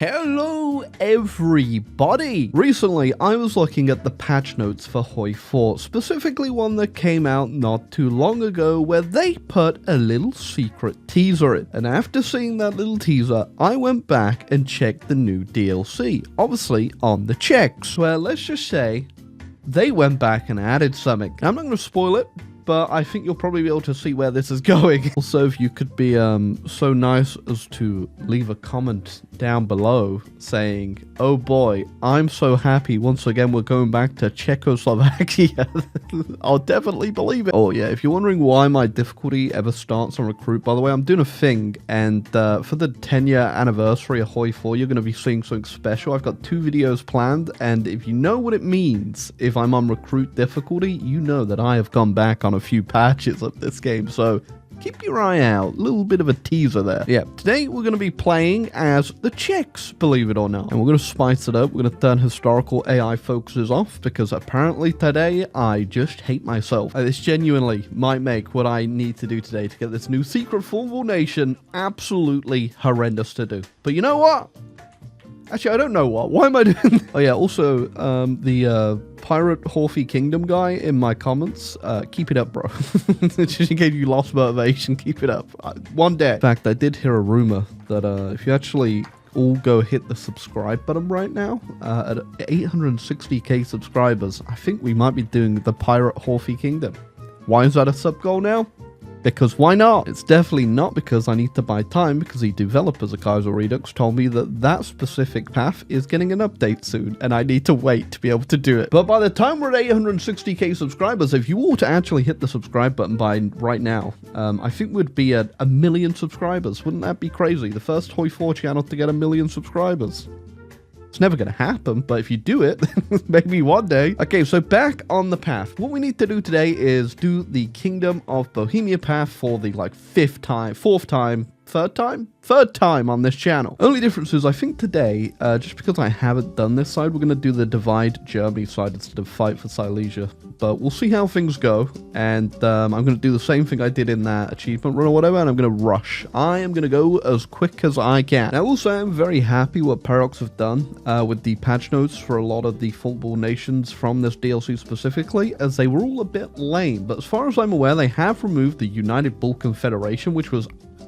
Hello everybody! Recently I was looking at the patch notes for HOI4, specifically one that came out not too long ago where they put a little secret teaser in. And after seeing that little teaser, I went back and checked the new DLC, obviously on the checks, where let's just say they went back and added something. I'm not going to spoil it, but I think you'll probably be able to see where this is going. Also, if you could be so nice as to leave a comment down below saying, oh boy, I'm so happy once again we're going back to Czechoslovakia. I'll definitely believe it. Oh yeah, if you're wondering why my difficulty ever starts on Recruit, by the way, I'm doing a thing, and for the 10-year anniversary of HOI4, you're going to be seeing something special. I've got 2 videos planned, and if you know what it means if I'm on Recruit difficulty, you know that I have gone back on a few patches of this game, so keep your eye out. A little bit of a teaser there. Yeah, today we're going to be playing as the Czechs, believe it or not. And we're going to spice it up. We're going to turn historical AI focuses off, because apparently today I just hate myself. This genuinely might make what I need to do today to get this new secret Formable nation absolutely horrendous to do. But you know what? Actually, I don't know what. Why am I doing this? Oh yeah, also, the Pirate Horfy Kingdom guy in my comments, keep it up, bro. Just in case you lost motivation, keep it up. One day. In fact, I did hear a rumor that if you actually all go hit the subscribe button right now, at 860k subscribers, I think we might be doing the Pirate Horfy Kingdom. Why is that a sub goal now? Because why not? It's definitely not because I need to buy time, because the developers of Kaiser Redux told me that that specific path is getting an update soon, and I need to wait to be able to do it. But by the time we're at 860k subscribers, if you were to actually hit the subscribe button by right now, I think we'd be at 1 million subscribers. Wouldn't that be crazy? The first HOI4 channel to get 1 million subscribers. It's never going to happen, but if you do it, maybe one day. Okay, so back on the path. What we need to do today is do the Kingdom of Bohemia path for the, like, 5th time, 4th time, 3rd time? 3rd time on this channel. Only difference is I think today, just because I haven't done this side, we're going to do the Divide Germany side instead of Fight for Silesia. But we'll see how things go, and I'm going to do the same thing I did in that achievement run or whatever, and I'm going to rush. I am going to go as quick as I can. Now, also, I'm very happy what Paradox have done with the patch notes for a lot of the Formable nations from this DLC specifically, as they were all a bit lame. But as far as I'm aware, they have removed the United Balkan Federation, which was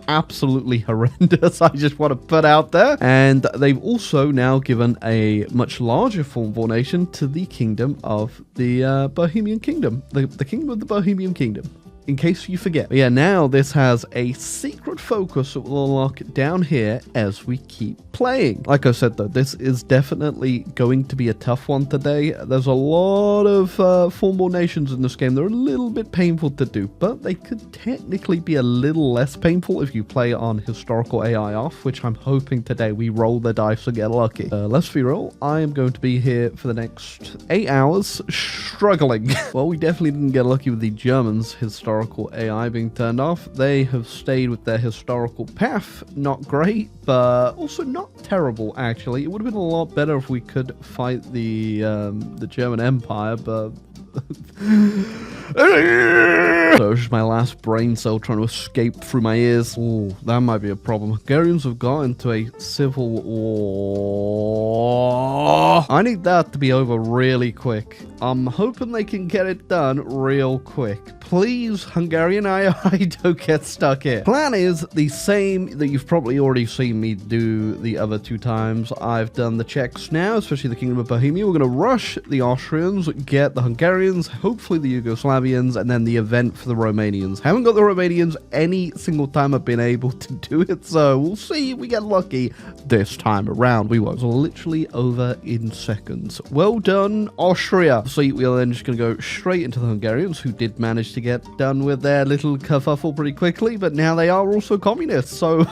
absolutely horrendous, I just want to put out there. And they've also now given a much larger Formable nation to the Kingdom of the Bohemian Kingdom. The Kingdom of the Bohemian Kingdom. In case you forget. But yeah, now this has a secret focus that will unlock down here as we keep playing. Like I said though, this is definitely going to be a tough one today. There's a lot of Formable nations in this game. They're a little bit painful to do, but they could technically be a little less painful if you play on historical AI off, which I'm hoping today we roll the dice and get lucky. Let's be real, I am going to be here for the next 8 hours struggling. Well, we definitely didn't get lucky with the Germans' historical AI being turned off. They have stayed with their historical path. Not great, but also not terrible, actually. It would have been a lot better if we could fight the German Empire, but so it's just my last brain cell trying to escape through my ears. Ooh, that might be a problem. Hungarians have got into a civil war. I need that to be over really quick. I'm hoping they can get it done real quick. Please, Hungarian AI, don't get stuck here. Plan is the same that you've probably already seen me do the other 2 times. I've done the Czechs now, especially the Kingdom of Bohemia. We're going to rush the Austrians, get the Hungarians, hopefully the Yugoslavians, and then the event for the Romanians. Haven't got the Romanians any single time I've been able to do it, so we'll see if we get lucky this time around. We was literally over in seconds. Well done, Austria. So we are then just going to go straight into the Hungarians, who did manage to get done with their little kerfuffle pretty quickly, but now they are also communists, so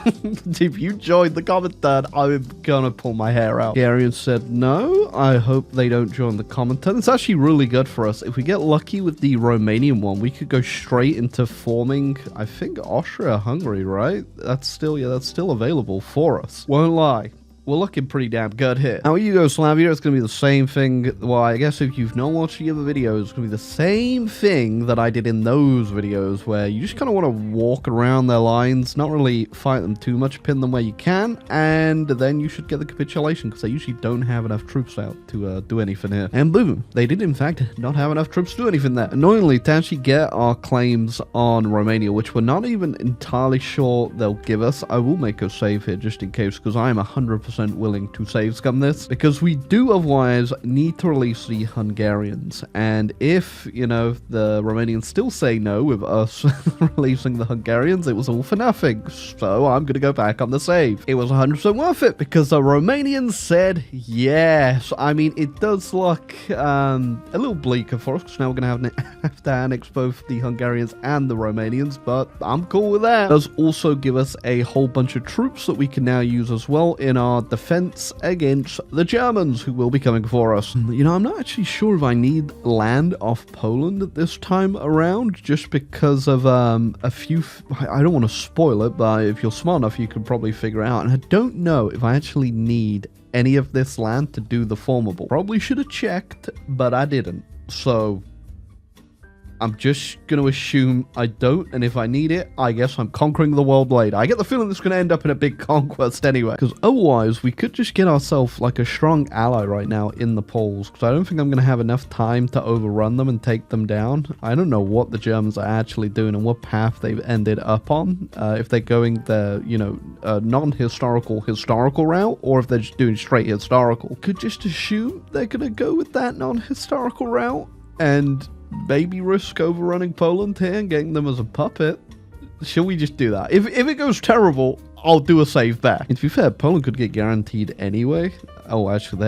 if you joined the comment thread, I'm gonna pull my hair out. Hungarians said no. I hope they don't join the comment thread. It's actually really good for us. If we get lucky with the Romanian one, we could go straight into forming, I think, Austria-Hungary, right? That's still available for us. Won't lie. we're looking pretty damn good here. Now, Yugoslavia, it's going to be the same thing. Well, I guess if you've not watched the other videos, it's going to be the same thing that I did in those videos, where you just kind of want to walk around their lines, not really fight them too much, pin them where you can, and then you should get the capitulation, because they usually don't have enough troops out to do anything here. And boom, they did in fact not have enough troops to do anything there. Annoyingly, to actually get our claims on Romania, which we're not even entirely sure they'll give us, I will make a save here just in case, because I am 100% willing to save scum this, because we do otherwise need to release the Hungarians. And if, you know, the Romanians still say no with us releasing the Hungarians, it was all for nothing. So I'm going to go back on the save. It was 100% worth it because the Romanians said yes. I mean, it does look a little bleaker for us, because now we're going to have to annex both the Hungarians and the Romanians, but I'm cool with that. It does also give us a whole bunch of troops that we can now use as well in our defense against the Germans, who will be coming for us. You know, I'm not actually sure if I need land off Poland this time around, just because of a few... I don't want to spoil it, but if you're smart enough, you could probably figure it out. And I don't know if I actually need any of this land to do the Formable. Probably should have checked, but I didn't. So I'm just going to assume I don't, and if I need it, I guess I'm conquering the world later. I get the feeling it's going to end up in a big conquest anyway, because otherwise we could just get ourselves like a strong ally right now in the Poles, because I don't think I'm going to have enough time to overrun them and take them down. I don't know what the Germans are actually doing and what path they've ended up on, if they're going the, you know, non-historical route, or if they're just doing straight historical. Could just assume they're going to go with that non-historical route, and maybe risk overrunning Poland here and getting them as a puppet. Shall we just do that? If it goes terrible, I'll do a save back. And to be fair, Poland could get guaranteed anyway. Oh, actually,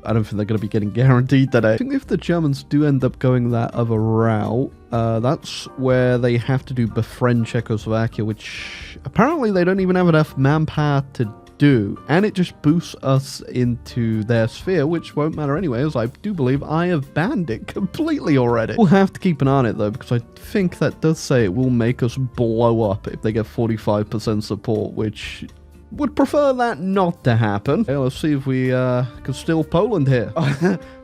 I don't think they're going to be getting guaranteed today. I think if the Germans do end up going that other route, that's where they have to do befriend Czechoslovakia, which apparently they don't even have enough manpower to do, and it just boosts us into their sphere, which won't matter anyway, as I do believe I have banned it completely already. We'll have to keep an eye on it though, because I think that does say it will make us blow up if they get 45% support, which would prefer that not to happen. Okay, let's see if we can steal Poland here.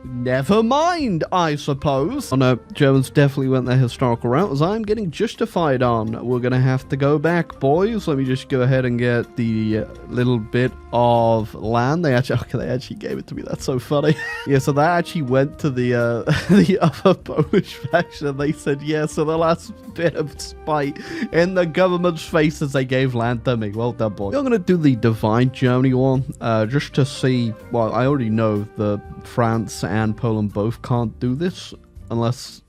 Never mind, I suppose. Oh no, Germans definitely went their historical route, as I'm getting justified on. We're gonna have to go back, boys. Let me just go ahead and get the little bit of land. They actually gave it to me. That's so funny. Yeah, so that actually went to the other Polish faction. They said yes, so the last bit of spite in the government's face as they gave land to me. Well done, boy. I'm gonna do the Divide Germany one, just to see. Well, I already know the France and Poland both can't do this unless...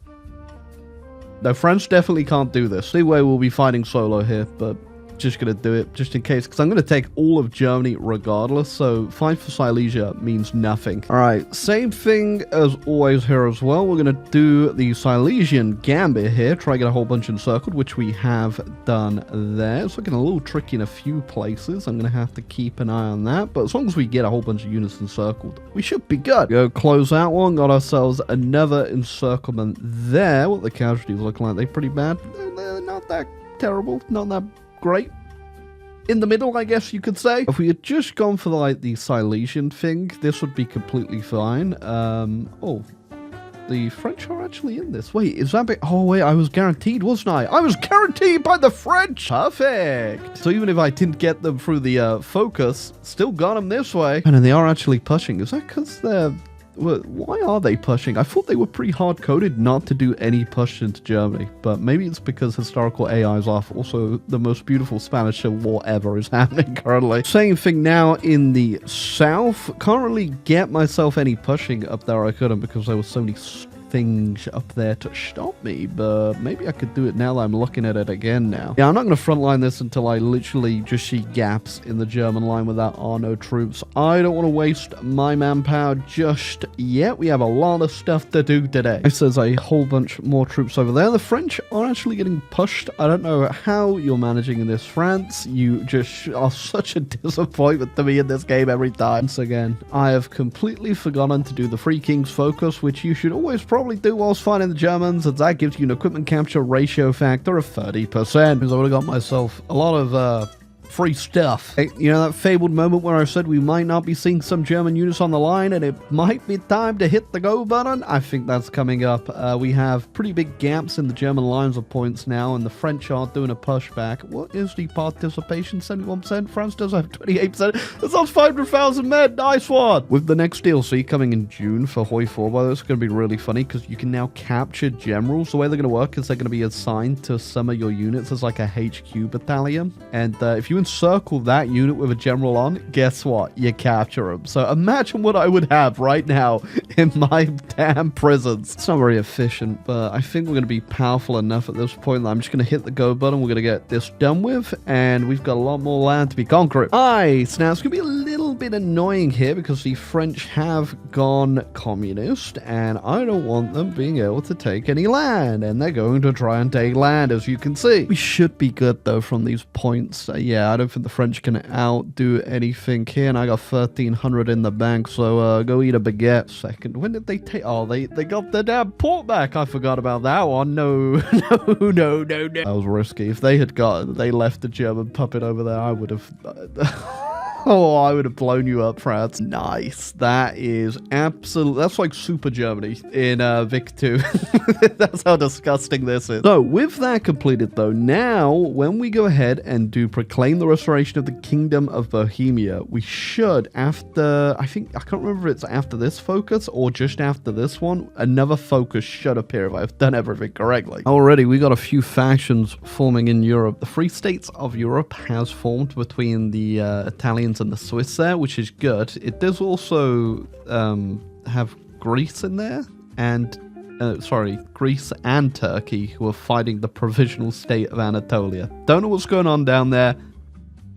No, France definitely can't do this. Anyway, we'll be fighting solo here, but just gonna do it just in case, because I'm gonna take all of Germany regardless, so fight for Silesia means nothing. Alright, same thing as always here as well. We're gonna do the Silesian Gambit here, try to get a whole bunch encircled, which we have done there. It's looking a little tricky in a few places. I'm gonna have to keep an eye on that, but as long as we get a whole bunch of units encircled, we should be good. Go close out one, got ourselves another encirclement there. What the casualties look like? They pretty bad? They're not that terrible, not that great. In the middle, I guess you could say. If we had just gone for like the Silesian thing, this would be completely fine. Oh, the French are actually in this. Wait, is that big? Oh wait, I was guaranteed, wasn't I? I was guaranteed by the French. Perfect. So even if I didn't get them through the focus, still got them this way. And then they are actually pushing. Is that because they're... Why are they pushing? I thought they were pretty hard-coded not to do any push into Germany, but maybe it's because historical AI is off. Also, the most beautiful Spanish Civil War ever is happening currently. Same thing now in the south. Can't really get myself any pushing up there. I couldn't because there were so many things up there to stop me, but maybe I could do it now that I'm looking at it again now. Yeah, I'm not going to frontline this until I literally just see gaps in the German line where there are no troops. I don't want to waste my manpower just yet. We have a lot of stuff to do today. This says a whole bunch more troops over there. The French are actually getting pushed. I don't know how you're managing in this, France. You just are such a disappointment to me in this game every time. Once again, I have completely forgotten to do the Three Kings focus, which you should always probably do whilst fighting the Germans, as that gives you an equipment capture ratio factor of 30%. Because I would have got myself a lot of free stuff. Hey, you know that fabled moment where I said we might not be seeing some German units on the line and it might be time to hit the go button? I think that's coming up. We have pretty big gaps in the German lines of points now, and the French are doing a pushback. What is the participation? 71%. France does have 28%. That's on 500,000 men. Nice one. With the next DLC coming in June for HOI4, well, it's going to be really funny because you can now capture generals. The way they're going to work is they're going to be assigned to some of your units as like a HQ battalion, and if you encircle that unit with a general on, guess what? You capture them. So imagine what I would have right now in my damn prisons. It's not very efficient, but I think we're going to be powerful enough at this point that I'm just going to hit the go button. We're going to get this done with, and we've got a lot more land to be conquered. Nice. Now, it's going to be a little bit annoying here because the French have gone communist, and I don't want them being able to take any land, and they're going to try and take land, as you can see. We should be good, though, from these points. Yeah, I don't think the French can outdo anything here, and I got 1,300 in the bank, so go eat a baguette. Second, when did they take... Oh, they got their damn port back. I forgot about that one. No. That was risky. If they left the German puppet over there, I would have... Oh, I would have blown you up, France. Nice. That is absolute. That's like Super Germany in Vic 2. That's how disgusting this is. So, with that completed, though, now, when we go ahead and do proclaim the restoration of the Kingdom of Bohemia, we should, after, I can't remember if it's after this focus or just after this one, another focus should appear if I've done everything correctly. Already, we got a few factions forming in Europe. The Free States of Europe has formed between the Italians and the Swiss there, which is good. It does also have Greece in there, and Greece and Turkey, who are fighting the provisional state of Anatolia. Don't know what's going on down there.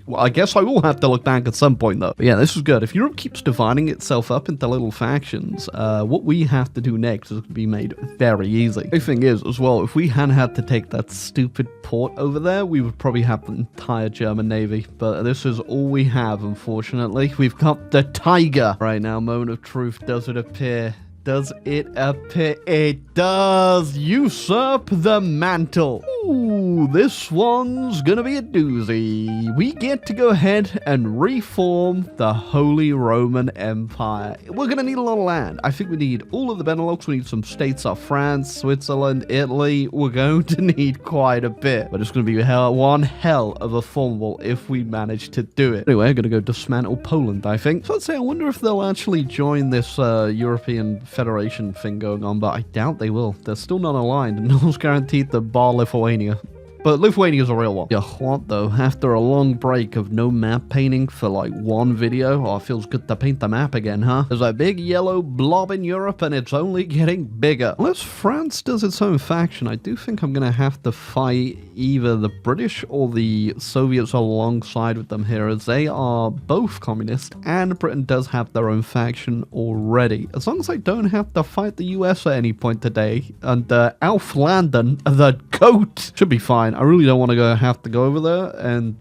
Well, I guess I will have to look back at some point, though. But yeah, this is good. If Europe keeps dividing itself up into little factions, what we have to do next is going to be made very easy. The thing is, as well, if we hadn't had to take that stupid port over there, we would probably have the entire German Navy. But this is all we have, unfortunately. We've got the Tiger. Right now, moment of truth. Does it appear? Does it appear? It does! Usurp the mantle! Ooh, this one's gonna be a doozy. We get to go ahead and reform the Holy Roman Empire. We're gonna need a lot of land. I think we need all of the Benelux. We need some states of France, Switzerland, Italy. We're going to need quite a bit. But it's gonna be one hell of a formable if we manage to do it. Anyway, I'm gonna go dismantle Poland, I think. So I'd say I wonder if they'll actually join this European Federation thing going on, but I doubt they will. They're still not aligned, and no one's guaranteed to bar Lithuania. But Lithuania's a real one. Yeah, what though? After a long break of no map painting for like one video, oh, it feels good to paint the map again, huh? There's a big yellow blob in Europe and it's only getting bigger. Unless France does its own faction, I do think I'm gonna have to fight either the British or the Soviets alongside with them here, as they are both communist and Britain does have their own faction already. As long as I don't have to fight the US at any point today, and Alf Landon, the GOAT, should be fine. I really don't want to have to go over there, and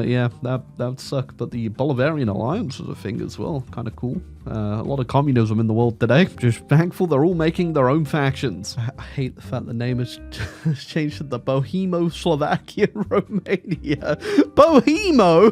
yeah, that would suck. But the Bolivarian Alliance is a thing as well, kind of cool. A lot of communism in the world today. Just thankful they're all making their own factions. I hate the fact the name has changed to the Bohemo-Slovakian Romania. Bohemo?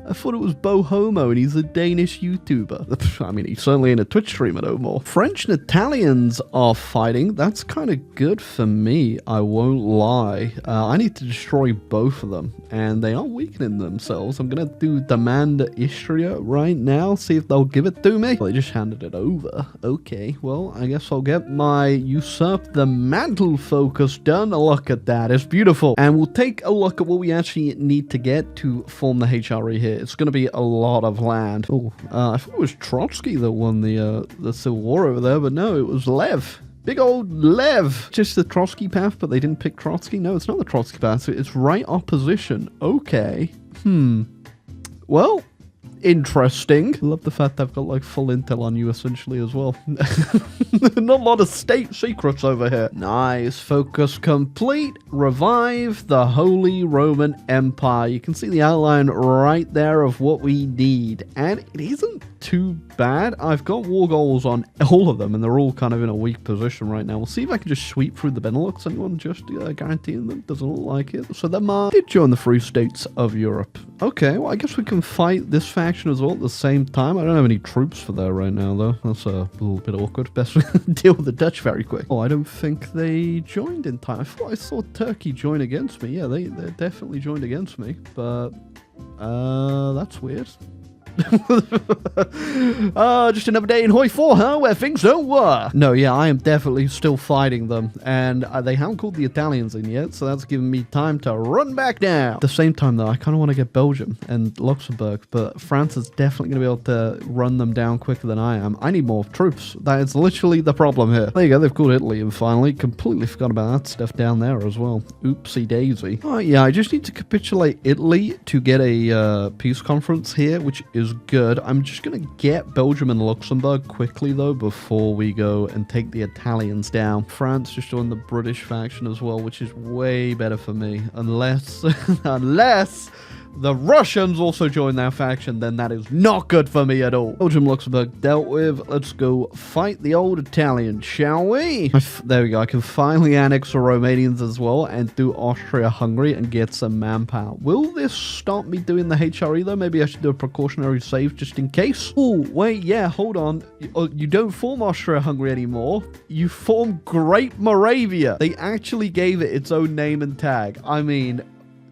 I thought it was Bohomo, and he's a Danish YouTuber. I mean, he's certainly in a Twitch streamer no more. French and Italians are fighting. That's kind of good for me, I won't lie. I need to destroy both of them, and they are weakening themselves. I'm going to demand Istria right now, see if they'll give it to me. They just handed it over. Okay, well, I guess I'll get my usurp the mantle focus done. Look at that. It's beautiful. And we'll take a look at what we actually need to get to form the HRE here. It's going to be a lot of land. Oh, I thought it was Trotsky that won the Civil War over there, but no, it was Lev. Big old Lev. Just the Trotsky path, but they didn't pick Trotsky? No, it's not the Trotsky path. It's right opposition. Okay. Well, interesting. I love the fact I've got like full intel on you essentially as well. Not a lot of state secrets over here. Nice. Focus complete. Revive the Holy Roman Empire. You can see the outline right there of what we need. And it isn't too bad. I've got war goals on all of them, and they're all kind of in a weak position right now. We'll see if I can just sweep through the Benelux. Anyone just guaranteeing them? Doesn't look like it. So Denmark did join the Free States of Europe. Okay, well, I guess we can fight this faction as well at the same time. I don't have any troops for that right now, though. That's a little bit awkward. Best deal with the Dutch very quick. Oh, I don't think they joined in time. I thought I saw Turkey join against me. Yeah, they definitely joined against me, but that's weird. Just another day in HOI4, huh? Where things don't work. No, yeah, I am definitely still fighting them, and they haven't called the Italians in yet, so that's giving me time to run back down. At the same time, though, I kind of want to get Belgium and Luxembourg, but France is definitely going to be able to run them down quicker than I am. I need more troops. That is literally the problem here. There you go, they've called Italy, and finally, completely forgot about that stuff down there as well. Oopsie daisy. Oh, yeah, I just need to capitulate Italy to get a peace conference here, which is good. I'm just going to get Belgium and Luxembourg quickly, though, before we go and take the Italians down. France just joined the British faction as well, which is way better for me. Unless the Russians also join that faction, then that is not good for me at all. Belgium, Luxembourg dealt with. Let's go fight the old Italians, shall we? There we go. I can finally annex the Romanians as well and do Austria-Hungary and get some manpower. Will this stop me doing the HRE, though? Maybe I should do a precautionary save just in case. Oh, wait, yeah, hold on. You don't form Austria-Hungary anymore. You form Great Moravia. They actually gave it its own name and tag. I mean,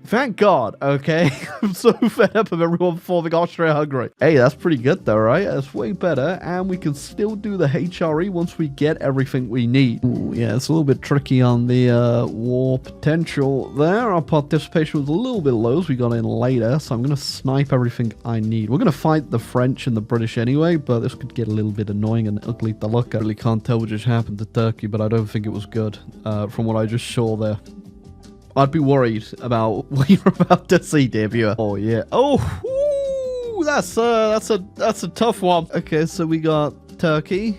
thank God, okay? I'm so fed up of everyone forming Austria-Hungary. Hey, that's pretty good though, right? That's way better, and we can still do the HRE once we get everything we need. Ooh, yeah, it's a little bit tricky on the war potential there. Our participation was a little bit low as we got in later, so I'm going to snipe everything I need. We're going to fight the French and the British anyway, but this could get a little bit annoying and ugly to look at. I really can't tell what just happened to Turkey, but I don't think it was good from what I just saw there. I'd be worried about what you're about to see, dear viewer. Oh, yeah. Oh, ooh, that's a tough one. Okay, so we got Turkey.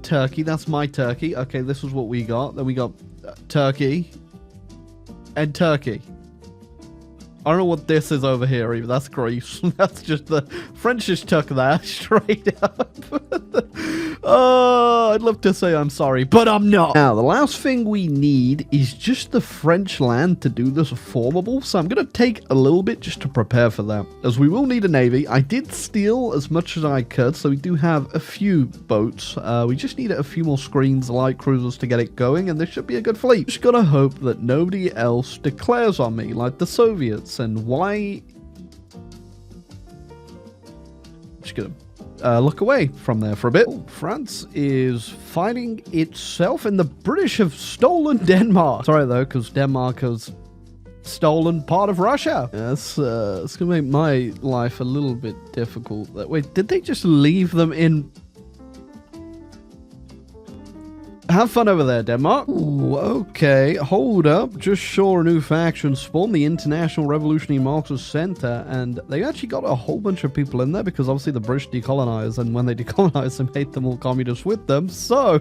Turkey, that's my Turkey. Okay, this is what we got. Then we got Turkey. And Turkey. I don't know what this is over here either. That's Greece. That's just the French just took that straight up. Oh, I'd love to say I'm sorry, but I'm not. Now, the last thing we need is just the French land to do this formable. So I'm going to take a little bit just to prepare for that, as we will need a navy. I did steal as much as I could, so we do have a few boats. We just need a few more screens, light cruisers to get it going, and this should be a good fleet. Just got to hope that nobody else declares on me, like the Soviets. And why? Just gonna look away from there for a bit. Oh, France is fighting itself, and the British have stolen Denmark. Sorry though, because Denmark has stolen part of Russia. Yes, it's gonna make my life a little bit difficult. Wait, did they just leave them in? Have fun over there, Denmark. Ooh, okay, hold up. Just saw a new faction spawn, the International Revolutionary Marxist Center, and they actually got a whole bunch of people in there because obviously the British decolonized, and when they decolonized, they made them all communists with them, so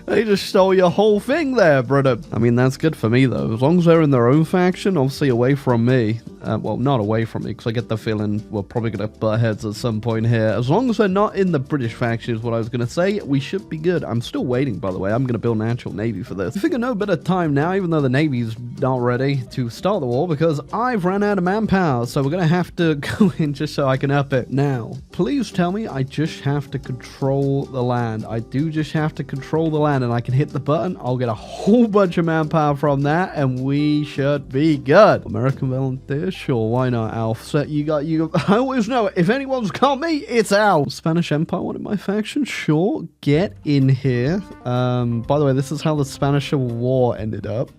they just stole your whole thing there, brother. I mean, that's good for me, though. As long as they're in their own faction, obviously away from me. Well, not away from me, because I get the feeling we're probably going to butt heads at some point here. As long as they're not in the British faction is what I was going to say, we should be good. I'm still waiting, by the way. I'm going to build an actual navy for this. I figure no better time now, even though the navy's not ready to start the war, because I've ran out of manpower, so we're going to have to go in just so I can up it. Now, please tell me I just have to control the land. I do just have to control the land, and I can hit the button. I'll get a whole bunch of manpower from that, and we should be good. American volunteers? Sure, why not, Alf? So you I always know, if anyone's got me, it's Alf. Spanish Empire wanted my faction? Sure, get in here. By the way, this is how the Spanish Civil War ended up.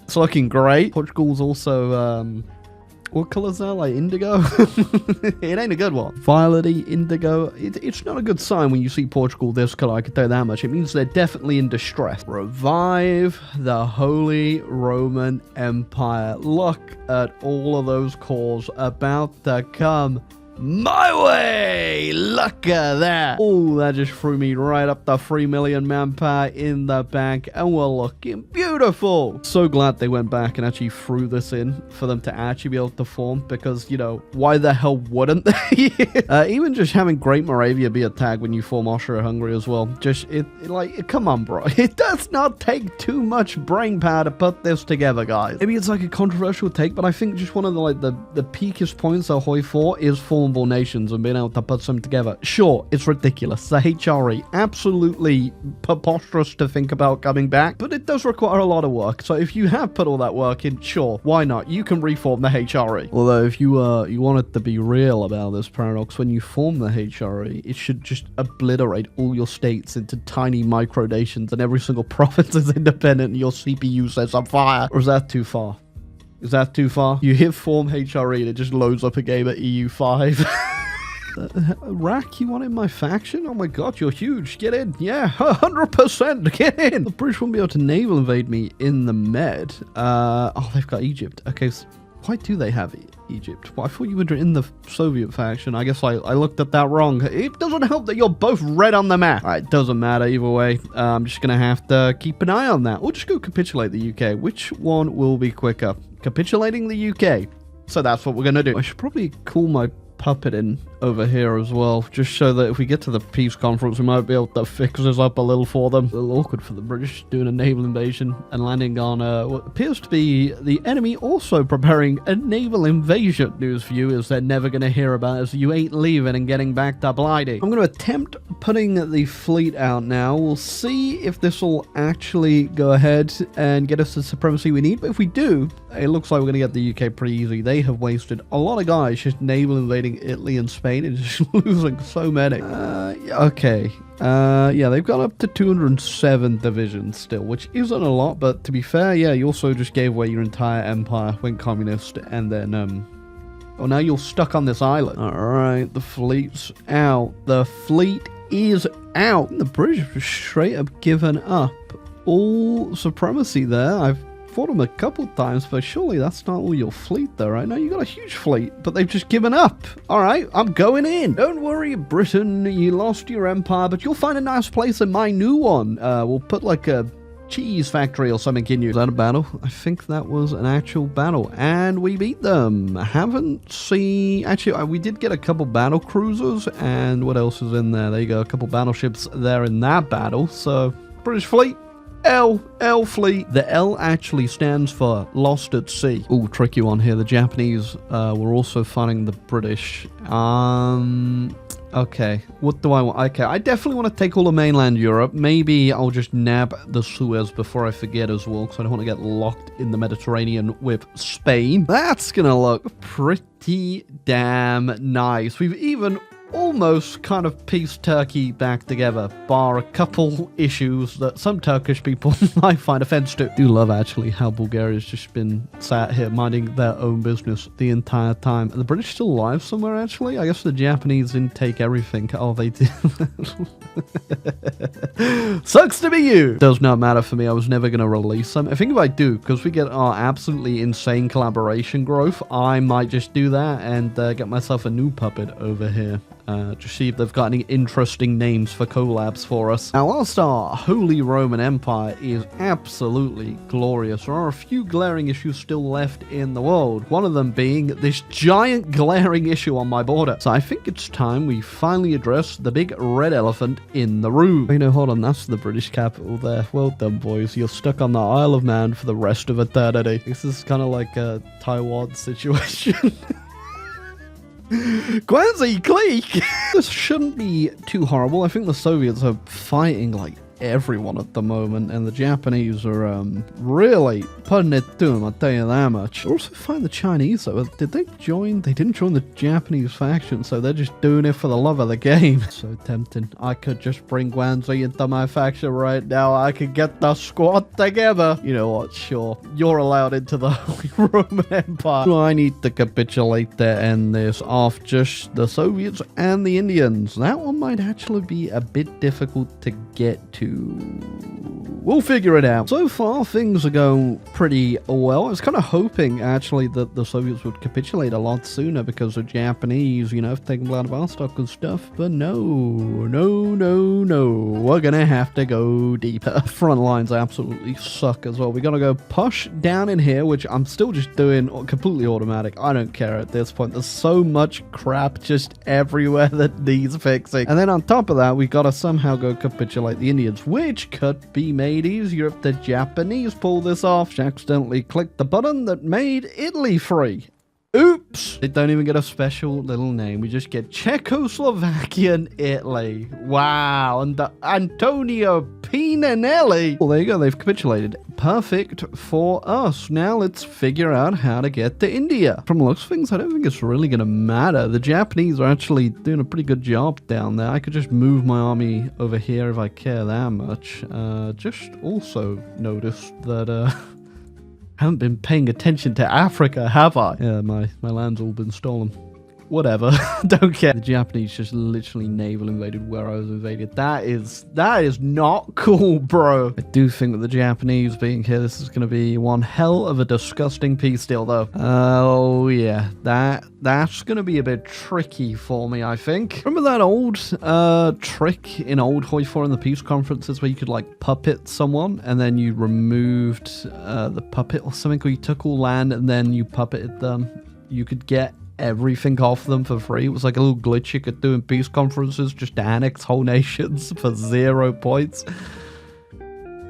It's looking great. Portugal's also What color is that? Like indigo? It ain't a good one. Violety, indigo. It's not a good sign when you see Portugal this color, I can tell you that much. It means they're definitely in distress. Revive the Holy Roman Empire. Look at all of those cores about to come my way. Look at that. Oh, that just threw me right up the 3 million manpower in the bank, and we're looking beautiful. So glad they went back and actually threw this in for them to actually be able to form, because, you know, why the hell wouldn't they? Even just having Great Moravia be a tag when you form Austria-Hungary as well, just come on, bro. It does not take too much brain power to put this together, guys. Maybe it's like a controversial take, but I think just one of the peakest points of HOI4 is formable nations and being able to put them together. Sure, it's ridiculous. The HRE, absolutely preposterous to think about coming back, but it does require a lot of work. So if you have put all that work in, sure, why not? You can reform the HRE. Although if you wanted to be real about this, Paradox, when you form the HRE, it should just obliterate all your states into tiny micro nations, and every single province is independent and your CPU sets on fire. Or is that too far? Is that too far? You hit form HRE and it just loads up a game at EU5. Rack, you want in my faction? Oh my god, you're huge. Get in. Yeah, 100%. Get in. The British won't be able to naval invade me in the Med. Oh, they've got Egypt. Okay, so why do they have Egypt? Well, I thought you were in the Soviet faction. I guess I looked at that wrong. It doesn't help that you're both red on the map. Alright, doesn't matter either way. I'm just gonna have to keep an eye on that. Or just go capitulate the UK. Which one will be quicker? Capitulating the UK. So that's what we're gonna do. I should probably call my puppet in over here as well, just so that if we get to the peace conference, we might be able to fix this up a little for them. A little awkward for the British doing a naval invasion and landing on what appears to be the enemy also preparing a naval invasion. News for you is they're never going to hear about it, so you ain't leaving and getting back to Blighty. I'm going to attempt putting the fleet out now. We'll see if this will actually go ahead and get us the supremacy we need, but if we do, it looks like we're going to get the UK pretty easy. They have wasted a lot of guys just naval invading Italy and Spain and just losing so many. Okay. Yeah, they've got up to 207 divisions still, which isn't a lot, but to be fair, yeah, you also just gave away your entire empire, went communist, and then, oh, now you're stuck on this island. Alright, the fleet's out. The fleet is out. The British have straight up given up all supremacy there. I've fought them a couple times, but surely that's not all your fleet though, right? No, you got a huge fleet, but they've just given up. Alright, I'm going in. Don't worry, Britain, you lost your empire, but you'll find a nice place in my new one. We'll put like a cheese factory or something in you. Is that a battle? I think that was an actual battle, and we beat them. Haven't seen... Actually, we did get a couple battle cruisers, and what else is in there? There you go, a couple battleships there in that battle. So, British fleet. L fleet. The L actually stands for lost at sea. Ooh, tricky one here. The Japanese were also fighting the British. Okay, what do I want? Okay, I definitely want to take all of mainland Europe. Maybe I'll just nab the Suez before I forget as well, because I don't want to get locked in the Mediterranean with Spain. That's gonna look pretty damn nice. We've even almost kind of pieced Turkey back together, bar a couple issues that some Turkish people might find offense to. I do love actually how Bulgaria's just been sat here minding their own business the entire time. Are the British still alive somewhere actually? I guess the Japanese didn't take everything. Oh, they did. Sucks to be you. Does not matter for me. I was never going to release them. I think if I do, because we get our absolutely insane collaboration growth, I might just do that and get myself a new puppet over here. To see if they've got any interesting names for collabs for us. Now, whilst our Holy Roman Empire is absolutely glorious, there are a few glaring issues still left in the world. One of them being this giant glaring issue on my border. So I think it's time we finally address the big red elephant in the room. You know, hold on, that's the British capital there. Well done, boys. You're stuck on the Isle of Man for the rest of eternity. This is kind of like a Taiwan situation. Quasi clique. This shouldn't be too horrible. I think the Soviets are fighting like everyone at the moment, and the Japanese are really putting it to them, I'll tell you that much. I also find the Chinese, though, did they join? They didn't join the Japanese faction, so they're just doing it for the love of the game. So tempting. I could just bring Guangxi into my faction right now. I could get the squad together. You know what? Sure. You're allowed into the Holy Roman Empire. I need to capitulate to end this off just the Soviets and the Indians. That one might actually be a bit difficult to get to. We'll figure it out. So far, things are going pretty well. I was kind of hoping, actually, that the Soviets would capitulate a lot sooner because the Japanese, you know, have taken Vladivostok and stuff. But no. We're gonna have to go deeper. Front lines absolutely suck as well. We gotta go push down in here, which I'm still just doing completely automatic. I don't care at this point. There's so much crap just everywhere that needs fixing. And then on top of that, we gotta somehow go capitulate the Indians, which could be made easier if the Japanese pull this off. Accidentally clicked the button that made Italy free. Oops! They don't even get a special little name. We just get Czechoslovakia and Italy. Wow. And Antonio Pinanelli. Well, there you go. They've capitulated. Perfect for us. Now let's figure out how to get to India. From the looks of things, I don't think it's really going to matter. The Japanese are actually doing a pretty good job down there. I could just move my army over here if I care that much. Just also noticed that, haven't been paying attention to Africa, have I? Yeah, my land's all been stolen. Whatever. Don't care. The Japanese just literally naval invaded where I was invaded. That is not cool, bro. I do think that the Japanese being here, this is going to be one hell of a disgusting peace deal, though. Oh, yeah. That's going to be a bit tricky for me, I think. Remember that old trick in old HOI4 in the peace conferences where you could, like, puppet someone and then you removed the puppet or something, or you took all land and then you puppeted them? You could get everything off them for free. It was like a little glitch you could do in peace conferences, just to annex whole nations for 0 points.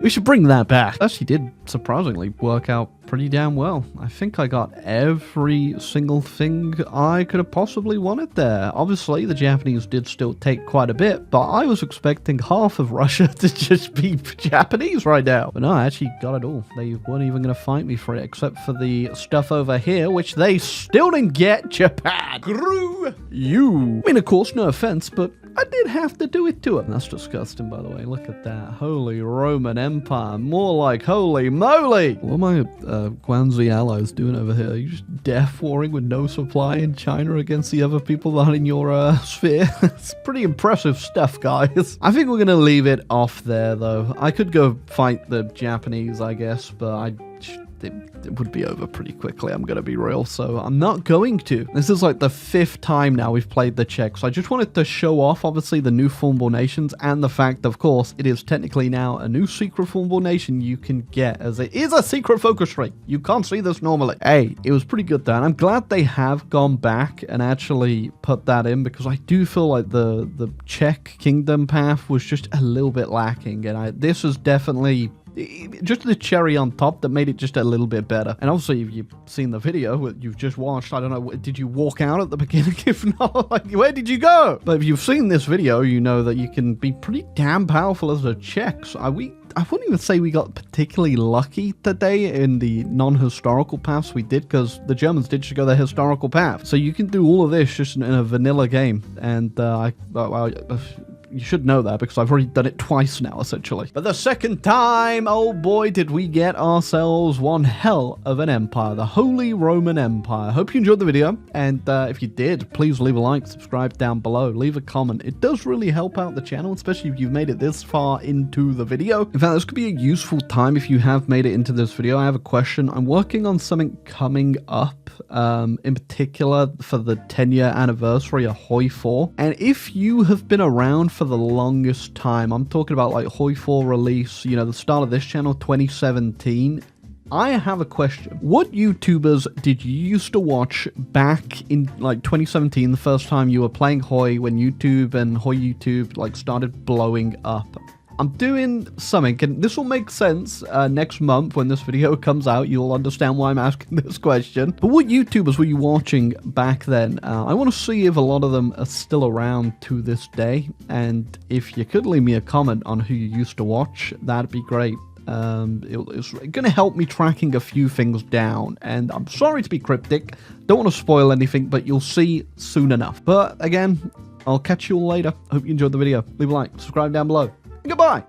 We should bring that back. Actually did surprisingly work out pretty damn well. I think I got every single thing I could have possibly wanted there. Obviously, the Japanese did still take quite a bit, but I was expecting half of Russia to just be Japanese right now. But no, I actually got it all. They weren't even going to fight me for it, except for the stuff over here, which they still didn't get. Japan. Screw you. I mean, of course, no offense, but I did have to do it to it. That's disgusting, by the way. Look at that. Holy Roman Empire. More like holy moly. What are my Guangxi allies doing over here? Are you just death warring with no supply in China against the other people that are in your sphere? It's pretty impressive stuff, guys. I think we're going to leave it off there, though. I could go fight the Japanese, I guess, but it would be over pretty quickly, I'm going to be real, so I'm not going to. This is like the 5th time now we've played the Czech, so I just wanted to show off, obviously, the new Formable nations, and the fact, of course, it is technically now a new secret Formable nation you can get, as it is a secret focus ring. You can't see this normally. Hey, it was pretty good, though, and I'm glad they have gone back and actually put that in, because I do feel like the Czech kingdom path was just a little bit lacking, and this is definitely just the cherry on top that made it just a little bit better. And obviously, if you've seen the video you've just watched, I don't know, did you walk out at the beginning? If not, like, where did you go? But if you've seen this video, you know that you can be pretty damn powerful as a Czech. I wouldn't even say we got particularly lucky today in the non-historical paths we did, because the Germans did just go the historical path. So you can do all of this just in a vanilla game. And you should know that, because I've already done it twice now, essentially. But the second time, oh boy, did we get ourselves one hell of an empire, the Holy Roman Empire. Hope you enjoyed the video, and if you did, please leave a like, subscribe down below, leave a comment. It does really help out the channel, especially if you've made it this far into the video. In fact, this could be a useful time if you have made it into this video. I have a question. I'm working on something coming up, in particular for the 10-year anniversary of HOI4, and if you have been around for the longest time, I'm talking about like HOI4 release, you know, the start of this channel, 2017. I have a question. What YouTubers did you used to watch back in like 2017, the first time you were playing HOI, when YouTube and HOI YouTube like started blowing up? I'm doing something, and this will make sense next month when this video comes out. You'll understand why I'm asking this question. But what YouTubers were you watching back then? I want to see if a lot of them are still around to this day, and if you could leave me a comment on who you used to watch, that'd be great. It's going to help me tracking a few things down, and I'm sorry to be cryptic, don't want to spoil anything, but you'll see soon enough. But again, I'll catch you all later. Hope you enjoyed the video. Leave a like, subscribe down below. Goodbye.